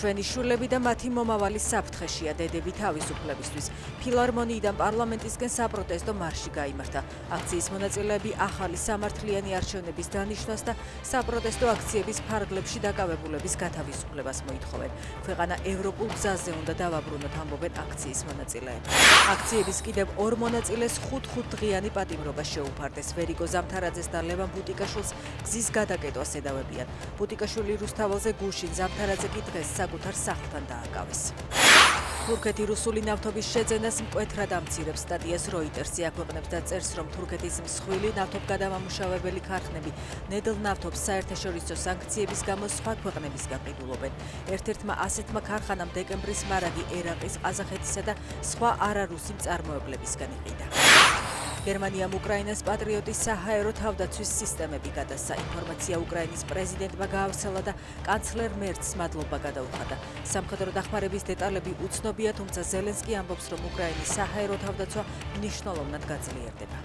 ჩვენი შვილები და მათი მომავალი საფრთხეშია დედები თავისუფლებისთვის. ფილარმონიიდან პარლამენტისკენ საპროტესტო მარში გაიმართა. აქციის მონაწილეები ახალი სამართლიანი არჩევნების დანიშვნას და საპროტესტო აქციების ფარგლებში დაკავებულების გათავისუფლებას მოითხოვენ. ქვეყანა ევროპულ გზაზე უნდა დავაბრუნოთ, ამბობენ აქციის მონაწილეები. აქციების კიდევ ორ მონაწილეს 5 დღიანი პატიმრობა შეუფარდეს. ვერიკო ზამთარაძეს და ლევან ბუტიკაშვილს გზის გადაკეტვას ედავებიან. ბუტიკაშვილი რუსთაველზე გუშინ, ზამთარაძე კი დღეს საკუთარ სახლთან დააკავეს. თურქეთი რუსული ნავთობის შეძენას მკვეთრად ამცირებს. სტატიას როიტერსი აქვეყნებს და წერს, რომ თურქეთის მსხვილი ნავთობგადამამუშავებელი ქარხნები ნედლ ნავთობს საერთაშორისო სანქციების გამო სხვა ქვეყნებისგან ყიდულობენ. ერთ-ერთმა ასეთმა ქარხანამ დეკემბრის მარაგი ერაყის, ყაზახეთისა და სხვა არარუსი მწარმოებლებისგან იყიდა. გერმანიამ უკრაინას პატრიოტის საჰაერო თავდაცვის სისტემები გადასცა. ინფორმაცია უკრაინის პრეზიდენტმა გაავრცელა და კანცლერ მერცს მადლობა გადაუხადა. სამხედრო დახმარების დეტალები უცნობია, თუმცა ზელენსკი ამბობს, რომ უკრაინის საჰაერო თავდაცვა მნიშვნელოვნად გაძლიერდება.